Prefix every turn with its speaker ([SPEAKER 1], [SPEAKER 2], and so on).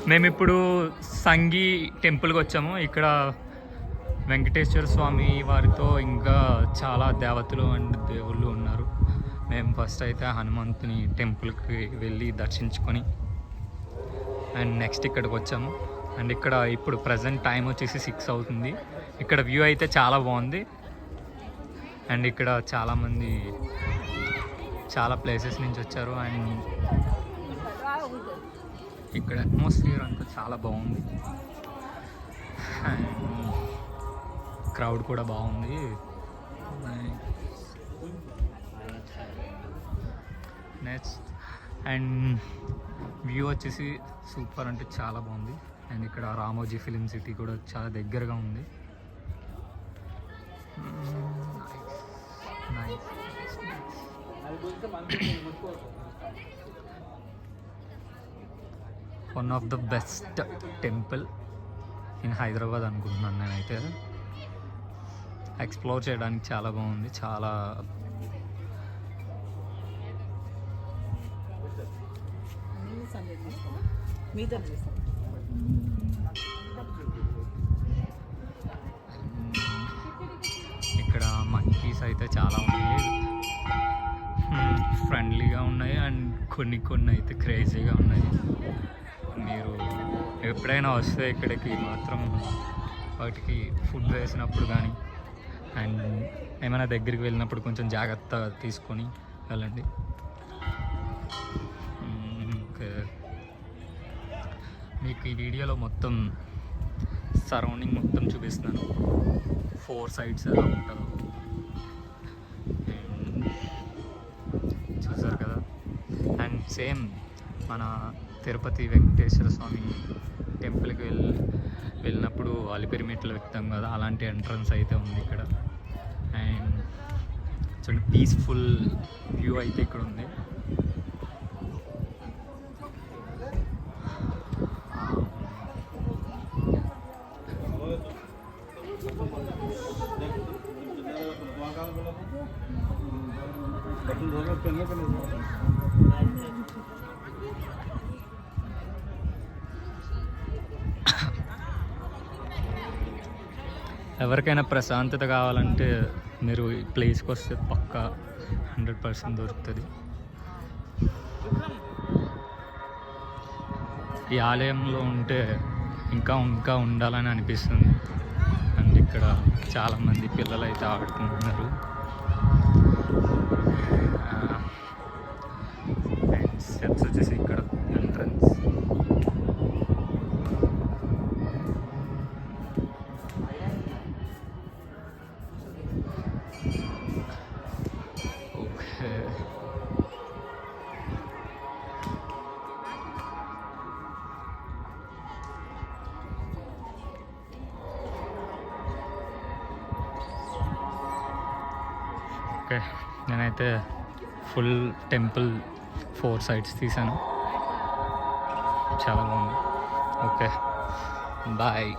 [SPEAKER 1] మేము ఇప్పుడు సంగీ టెంపుల్కి వచ్చాము. ఇక్కడ వెంకటేశ్వర స్వామి వారితో ఇంకా చాలా దేవతలు అండ్ దేవుళ్ళు ఉన్నారు. మేము ఫస్ట్ అయితే హనుమంతుని టెంపుల్కి వెళ్ళి దర్శించుకొని అండ్ నెక్స్ట్ ఇక్కడికి వచ్చాము. అండ్ ఇక్కడ ఇప్పుడు ప్రజెంట్ టైం వచ్చేసి 6 అవుతుంది. ఇక్కడ వ్యూ అయితే చాలా బాగుంది. అండ్ ఇక్కడ చాలామంది చాలా ప్లేసెస్ నుంచి వచ్చారు. అండ్ ఇక్కడ అట్మాస్ఫియర్ అంతా చాలా బాగుంది. అండ్ క్రౌడ్ కూడా బాగుంది. నెక్స్ట్ అండ్ వ్యూ వచ్చేసి సూపర్ అంటే చాలా బాగుంది. అండ్ ఇక్కడ రామోజీ ఫిలిం సిటీ కూడా చాలా దగ్గరగా ఉంది. One of the best temple in Hyderabad అనుకుంటున్నాను నేనైతే. ఎక్స్ప్లోర్ చేయడానికి చాలా బాగుంది. చాలా ఇక్కడ మంకీస్ అయితే చాలా ఉన్నాయి. ఫ్రెండ్లీగా ఉన్నాయి అండ్ కొన్ని అయితే క్రేజీగా ఉన్నాయి. మీరు ఎప్పుడైనా వస్తే ఇక్కడికి మాత్రం వాటికి ఫుడ్ వేసినప్పుడు కానీ అండ్ ఏమైనా దగ్గరికి వెళ్ళినప్పుడు కొంచెం జాగ్రత్త తీసుకొని వెళ్ళండి. మీకు ఈ వీడియోలో మొత్తం సరౌండింగ్ మొత్తం చూపిస్తున్నాను. 4 sides ఎలా ఉంటుందో చూసారు కదా. అండ్ సేమ్ మన తిరుపతి వెంకటేశ్వర స్వామి టెంపుల్కి వెళ్ళినప్పుడు అలిపిరి మెట్లు ఎక్కుతాం కదా, అలాంటి ఎంట్రన్స్ అయితే ఉంది ఇక్కడ. అండ్ చూడండి పీస్ఫుల్ వ్యూ అయితే ఇక్కడ ఉంది. ఎవరికైనా ప్రశాంతత కావాలంటే మీరు ఈ ప్లేస్కి వస్తే పక్కా 100% దొరుకుతుంది. ఈ ఆలయంలో ఉంటే ఇంకా ఉండాలని అనిపిస్తుంది. అండ్ ఇక్కడ చాలామంది పిల్లలు అయితే ఆడుకుంటున్నారు. స్టెప్స్ వచ్చేసి ఇక్కడ ఎంట్రన్స్. ఓకే, నేనైతే ఫుల్ టెంపుల్ 4 sides తీసాను. చాలా బాగుంది. Okay, bye.